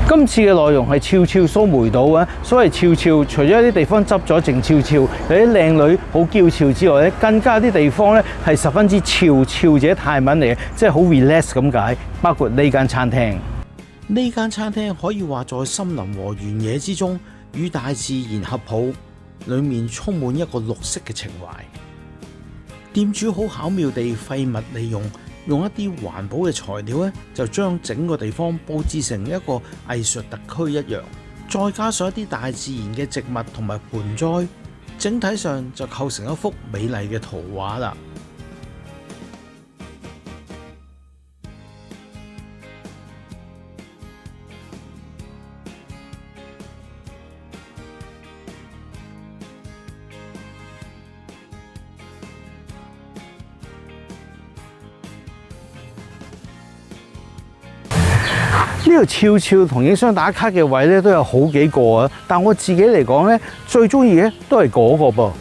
今次嘅內容係悄悄蘇梅島啊！所謂悄悄，除咗一啲地方執咗靜悄悄，有啲靚女好嬌俏之外咧，更加有啲地方咧係十分之俏，俏者泰文嚟嘅，即係好 relax 咁解。包括呢間餐廳，呢間餐廳可以話在森林和原野之中，與大自然合抱，裡面充滿一個綠色嘅情懷。店主好巧妙地廢物利用。用一啲環保嘅材料咧，就將整個地方佈置成一個藝術特區一樣，再加上一啲大自然嘅植物同埋盆栽，整體上就構成一幅美麗嘅圖畫啦。呢度悄悄同影相打卡嘅位咧都有好幾個啊，但我自己嚟講咧，最中意嘅都係嗰個噃。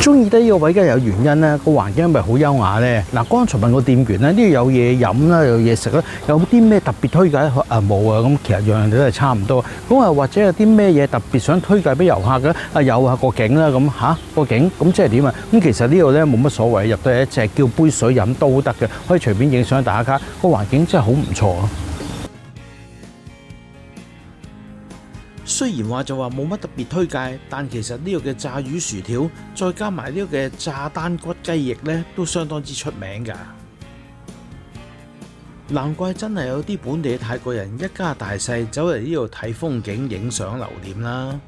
中意得呢個位梗係有原因啦，個環境係咪好優雅咧？嗱，剛才問個店員咧，呢度有嘢飲啦，有嘢食啦，有啲咩特別推介？冇啊，咁其實樣樣都係差唔多。咁啊，或者有啲咩嘢特別想推介俾遊客嘅？有啊，個景啦，咁個景，咁即係點啊？咁其實呢度咧冇乜所謂，入到嚟淨係叫杯水飲都得嘅，可以隨便影相打卡，個環境真係好唔錯啊！雖然話就話冇乜特別推介，但其實呢度嘅炸魚薯條，再加埋呢個嘅炸單骨雞翼呢，都相當之出名㗎。難怪真係有啲本地嘅泰國人一家大細走嚟呢度睇風景、影相留念啦。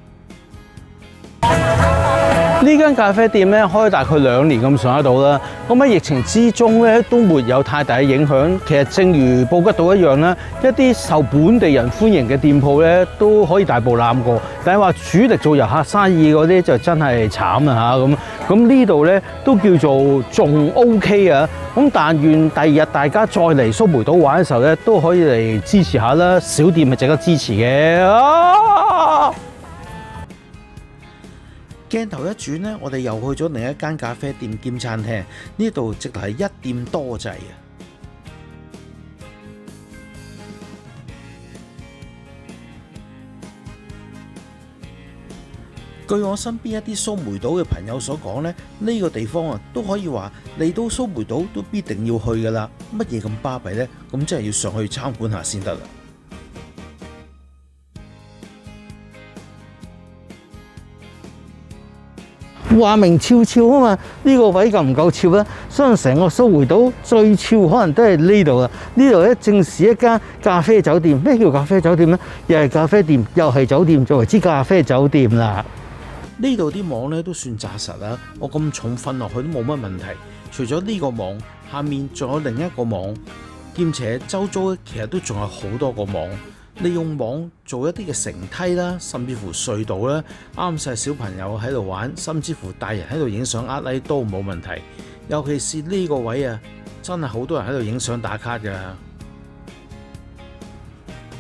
呢間咖啡店咧開大概2年咁上下到啦，咁喺疫情之中咧都沒有太大嘅影響。其實正如布吉島一樣啦，一啲受本地人歡迎嘅店鋪咧都可以大步攬過，但係話主力做遊客生意嗰啲就真係慘啦嚇咁呢度咧都叫做仲 OK 啊。咁但願第二日大家再嚟蘇梅島玩嘅時候咧，都可以嚟支持下啦，小店係值得支持嘅。鏡頭一轉呢，我哋又去咗另一間咖啡店兼餐廳，呢度直頭係一店多滯啊！據我身邊一啲蘇梅島嘅朋友所講呢，呢個地方啊都可以話嚟到蘇梅島都必定要去噶啦，乜嘢咁巴閉呢？咁真係要上去參觀下先得啦。話明俏俏啊嘛，呢個位夠唔夠俏咧？相信成個蘇梅島最俏可能都係呢度啦。呢度咧正是一間咖啡酒店。咩叫咖啡酒店咧？又係咖啡店，又係酒店，就為之咖啡酒店啦。呢度啲網咧都算紮實啦，我咁重瞓落去都冇乜問題。除咗呢個網，下面仲有另一個網，兼且周遭咧其實都仲有好多個網。利用網做一啲嘅繩梯啦，甚至乎隧道啦，啱晒小朋友喺度玩，甚至乎大人喺度影相like都冇問題。尤其是呢個位啊，真係好多人喺度影相打卡㗎。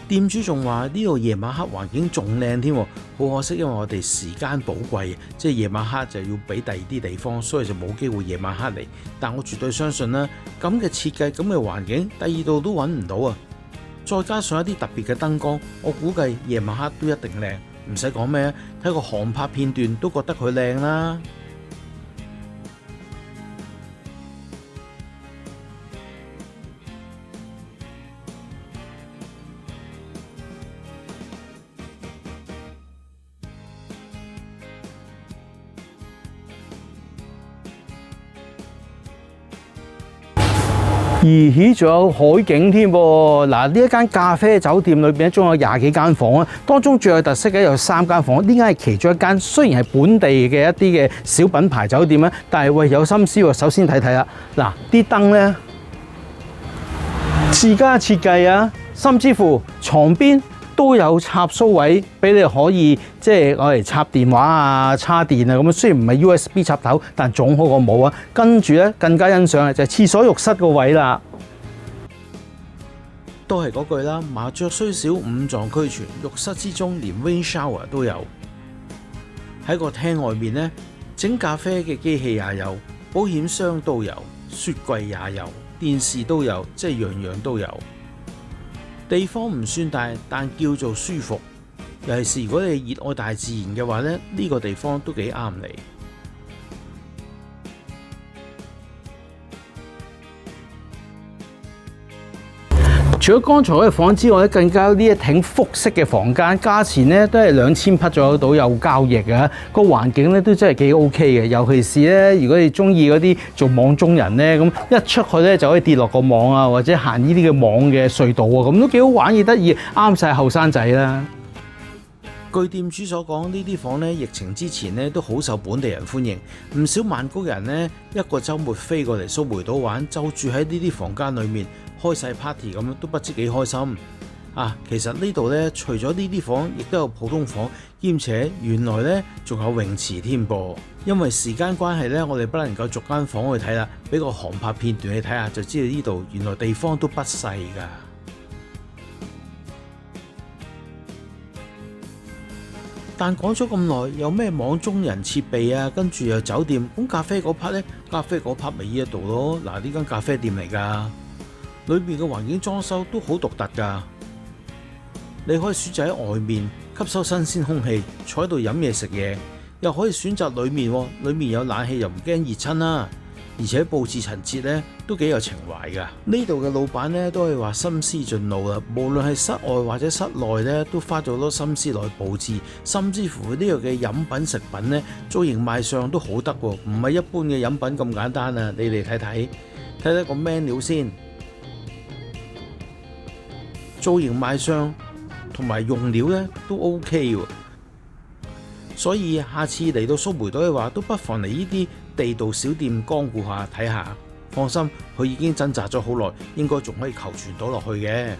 店主仲話呢度夜晚黑環境仲靚添，好可惜，因為我哋時間寶貴，即係夜晚黑就要俾第二啲地方，所以就冇機會夜晚黑嚟。但我絕對相信啦，咁嘅設計、咁嘅環境，第二度都揾唔到啊！再加上一啲特別嘅燈光，我估計夜晚黑都一定靚，唔使講咩，睇個航拍片段都覺得佢靚啦。而且仲有海景添噃。嗱，呢一間咖啡酒店裏邊咧，總有20幾間房啊。當中最有特色嘅有3間房，呢間係其中一間。雖然係本地嘅一啲嘅小品牌酒店咧，但係喂有心思喎。首先睇睇啦，嗱啲燈咧自家設計啊，甚至乎床邊都有插蘇位俾你可以即係攞嚟插電話啊、叉電啊咁樣。雖然唔係 USB 插頭，但總好過冇啊。跟住咧更加欣賞嘅就係廁所浴室個位啦。都係嗰句啦，麻雀雖小，五臟俱全，浴室之中連 rain shower 都有。喺個廳外面呢，整咖啡嘅機器也有，保險箱都有，雪櫃也有，電視都有，即係樣樣都有。地方唔算大，但叫做舒服。尤其是如果你熱愛大自然嘅話呢，呢個地方都幾啱你。除咗剛才嗰個房之外咧，更加有呢一挺複式嘅房間，價錢咧都係2000匹左右到，有交易嘅。個環境咧都真係幾 OK 嘅，尤其是咧如果你中意嗰啲做網中人咧，咁一出去咧就可以跌落個網啊，或者行呢啲嘅網嘅隧道啊，咁都幾好玩，亦得意，啱晒後生仔啦。據店主所講，呢啲房呢，疫情之前呢都好受本地人歡迎，唔少曼谷人呢，一個週末飛過嚟蘇梅島玩，就住喺呢啲房間裏面開晒 party 咁樣，都不知幾開心啊！其實呢度呢，除咗呢啲房，亦都有普通房，兼且原來呢仲有泳池添噃。因為時間關係呢，我哋不能夠逐間房去睇啦，俾個航拍片段你睇下，就知道呢度原來地方都不細㗎。但講咗咁耐，有咩網中人設備啊，跟住又酒店，咁咖啡嗰 part 呢？咖啡嗰 part 咪呢一度咯。嗱，呢間咖啡店嚟㗎，裏面嘅環境裝修都好獨特㗎。你可以選擇喺外面吸收新鮮空氣，坐喺度飲嘢食嘢，又可以選擇裏面，裏面有冷氣又唔驚熱親啦。而且佈置陳設咧都幾有情懷㗎。呢度嘅老闆咧都係話心思盡露啦，無論係室外或者室內咧，都花咗好多心思落去佈置，甚至乎呢度嘅飲品食品咧造型賣相都好得喎，唔係一般嘅飲品咁簡單啊！你哋睇睇個 menu 先，造型賣相同埋用料咧都 OK 喎。所以下次嚟到蘇梅島嘅話，都不妨嚟呢啲地道小店光顧下睇下。放心，佢已經掙扎咗好耐，應該仲可以求存到落去嘅。